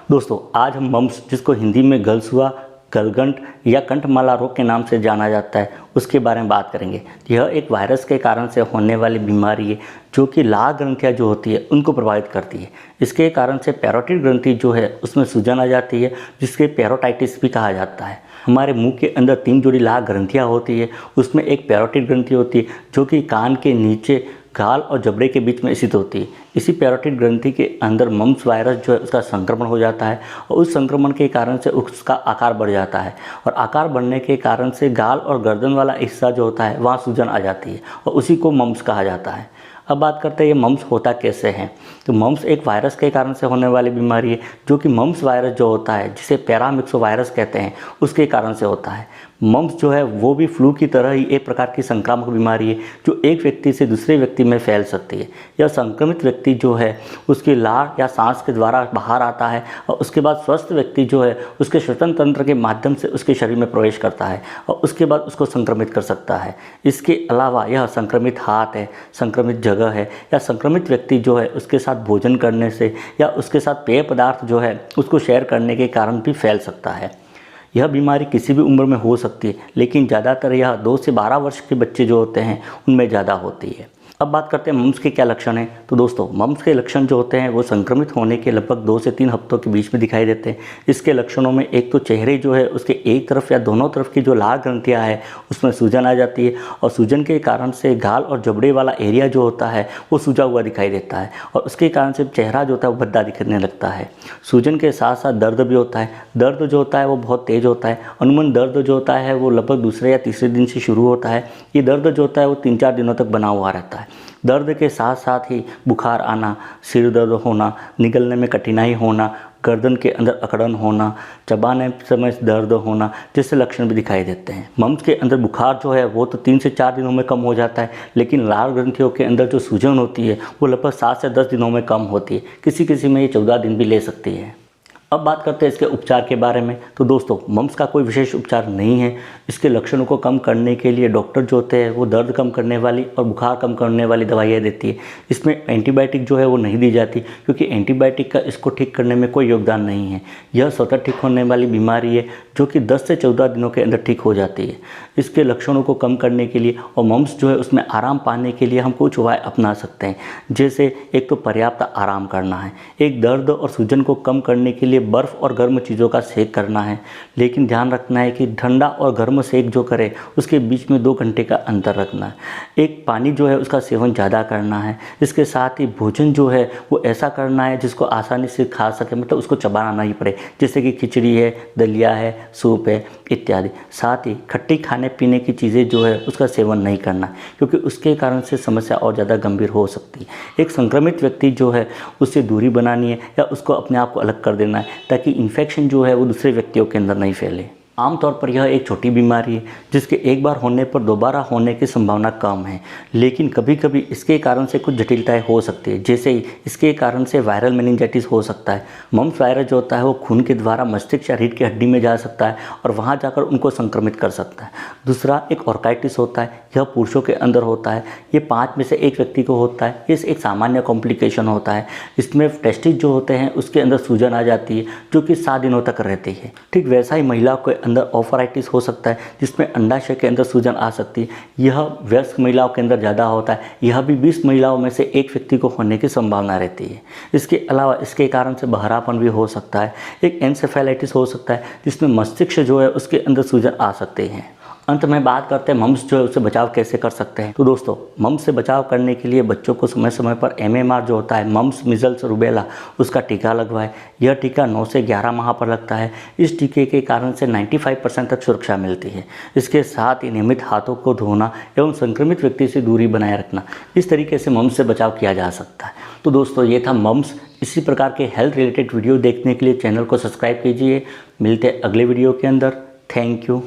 दोस्तों आज हम मम्प्स, जिसको हिंदी में गलसुआ, गलगंट या कंठमाला रोग के नाम से जाना जाता है, उसके बारे में बात करेंगे। यह एक वायरस के कारण से होने वाली बीमारी है जो कि लाल ग्रंथियाँ जो होती है उनको प्रभावित करती है। इसके कारण से पैरोटिड ग्रंथि जो है उसमें सूजन आ जाती है, जिसके पैरोटाइटिस भी कहा जाता है। हमारे मुंह के अंदर 3 जोड़ी लाल ग्रंथियाँ होती है, उसमें एक पैरोटिड ग्रंथि होती है जो कि कान के नीचे गाल और जबड़े के बीच में स्थित होती है। इसी पैरोटिड ग्रंथि के अंदर मम्प्स वायरस जो है उसका संक्रमण हो जाता है और उस संक्रमण के कारण से उसका आकार बढ़ जाता है और आकार बढ़ने के कारण से गाल और गर्दन वाला हिस्सा जो होता है वहाँ सूजन आ जाती है और उसी को मम्प्स कहा जाता है। अब बात करते हैं ये मम्प्स होता कैसे हैं। तो मम्प्स एक वायरस के कारण से होने वाली बीमारी है जो कि मम्प्स वायरस जो होता है, जिसे पैरामिक्सो वायरस कहते हैं, उसके कारण से होता है। मम्प्स जो है वो भी फ्लू की तरह ही एक प्रकार की संक्रामक बीमारी है जो एक व्यक्ति से दूसरे व्यक्ति में फैल सकती है। यह संक्रमित व्यक्ति जो है उसकी लार या सांस के द्वारा बाहर आता है और उसके बाद स्वस्थ व्यक्ति जो है उसके श्वसन तंत्र के माध्यम से उसके शरीर में प्रवेश करता है और उसके बाद उसको संक्रमित कर सकता है। इसके अलावा यह संक्रमित हाथ है, संक्रमित जगह है या संक्रमित व्यक्ति जो है उसके साथ भोजन करने से या उसके साथ पेय पदार्थ जो है उसको शेयर करने के कारण भी फैल सकता है। यह बीमारी किसी भी उम्र में हो सकती है, लेकिन ज़्यादातर यह 2 से 12 वर्ष के बच्चे जो होते हैं उनमें ज़्यादा होती है। अब बात करते हैं मम्प्स के क्या लक्षण हैं। तो दोस्तों मम्प्स के लक्षण जो होते हैं वो संक्रमित होने के लगभग 2 से 3 हफ्तों के बीच में दिखाई देते हैं। इसके लक्षणों में एक तो चेहरे जो है उसके एक तरफ या दोनों तरफ की जो लाल ग्रंथियाँ है उसमें सूजन आ जाती है और सूजन के कारण से गाल और जबड़े वाला एरिया जो होता है वो सूजा हुआ दिखाई देता है और उसके कारण से चेहरा जो होता है वो भद्दा दिखने लगता है। सूजन के साथ साथ दर्द भी होता है। दर्द जो होता है वो बहुत तेज़ होता है। अनुमान दर्द जो होता है वो लगभग दूसरे या तीसरे दिन से शुरू होता है। ये दर्द जो होता है वो 3-4 दिनों तक बना हुआ रहता है। दर्द के साथ साथ ही बुखार आना, सिर दर्द होना, निगलने में कठिनाई होना, गर्दन के अंदर अकड़न होना, चबाने समय दर्द होना जैसे लक्षण भी दिखाई देते हैं। मम्प्स के अंदर बुखार जो है वो तो 3 से 4 दिनों में कम हो जाता है, लेकिन लाल ग्रंथियों के अंदर जो सूजन होती है वो लगभग 7 से 10 दिनों में कम होती है। किसी में ये 14 दिन भी ले सकती है। अब बात करते हैं इसके उपचार के बारे में। तो दोस्तों मम्प्स का कोई विशेष उपचार नहीं है। इसके लक्षणों को कम करने के लिए डॉक्टर जो होते हैं वो दर्द कम करने वाली और बुखार कम करने वाली दवाइयाँ देती है। इसमें एंटीबायोटिक जो है वो नहीं दी जाती, क्योंकि एंटीबायोटिक का इसको ठीक करने में कोई योगदान नहीं है। यह स्वतः ठीक होने वाली बीमारी है जो कि 10 से 14 दिनों के अंदर ठीक हो जाती है। इसके लक्षणों को कम करने के लिए और मम्प्स जो है उसमें आराम पाने के लिए हम कुछ उपाय अपना सकते हैं। जैसे एक तो पर्याप्त आराम करना है। एक दर्द और सूजन को कम करने के लिए बर्फ़ और गर्म चीज़ों का सेक करना है, लेकिन ध्यान रखना है कि ठंडा और गर्म सेक जो करे उसके बीच में 2 घंटे का अंतर रखना है। एक पानी जो है उसका सेवन ज़्यादा करना है। इसके साथ ही भोजन जो है वो ऐसा करना है जिसको आसानी से खा सके, मतलब उसको चबाना नहीं पड़े, जैसे कि खिचड़ी है, दलिया है, सूप है इत्यादि। साथ ही खट्टी खाने पीने की चीज़ें जो है उसका सेवन नहीं करना, क्योंकि उसके कारण से समस्या और ज़्यादा गंभीर हो सकती है। एक संक्रमित व्यक्ति जो है उससे दूरी बनानी है या उसको अपने आप को अलग कर देना है, ताकि इन्फेक्शन जो है वो दूसरे व्यक्तियों के अंदर नहीं फैले। आमतौर पर यह एक छोटी बीमारी है जिसके एक बार होने पर दोबारा होने की संभावना कम है, लेकिन कभी कभी इसके कारण से कुछ जटिलताएं हो सकती है। जैसे ही इसके कारण से वायरल मेनिंजाइटिस हो सकता है। मम्प्स वायरस जो होता है वो खून के द्वारा मस्तिष्क या रीढ़ की हड्डी में जा सकता है और वहाँ जाकर उनको संक्रमित कर सकता है। दूसरा एक ऑर्काइटिस होता है। यह पुरुषों के अंदर होता है। ये 5 में से 1 व्यक्ति को होता है। ये एक सामान्य कॉम्प्लिकेशन होता है। इसमें टेस्टिस जो होते हैं उसके अंदर सूजन आ जाती है जो कि 7 दिनों तक रहती है। ठीक वैसा ही महिलाओं के अंदर ओफराइटिस हो सकता है, जिसमें अंडाशय के अंदर सूजन आ सकती है। यह वयस्क महिलाओं के अंदर ज़्यादा होता है। यह भी 20 महिलाओं में से 1 व्यक्ति को होने की संभावना रहती है। इसके अलावा इसके कारण से बहरापन भी हो सकता है। एक एन्सेफेलाइटिस हो सकता है जिसमें मस्तिष्क जो है उसके अंदर सूजन आ सकते हैं। अंत में बात करते हैं मम्प्स जो है उससे बचाव कैसे कर सकते हैं। तो दोस्तों मम्प्स से बचाव करने के लिए बच्चों को समय समय पर MMR जो होता है, मम्प्स मिजल्स रूबेला, उसका टीका लगवाएं। यह टीका 9 से 11 माह पर लगता है। इस टीके के कारण से 95% तक सुरक्षा मिलती है। इसके साथ ही नियमित हाथों को धोना एवं संक्रमित व्यक्ति से दूरी बनाए रखना, इस तरीके से मम्प्स से बचाव किया जा सकता है। तो दोस्तों ये था मम्प्स। इसी प्रकार के हेल्थ रिलेटेड वीडियो देखने के लिए चैनल को सब्सक्राइब कीजिए। मिलते हैं अगले वीडियो के अंदर। Thank you.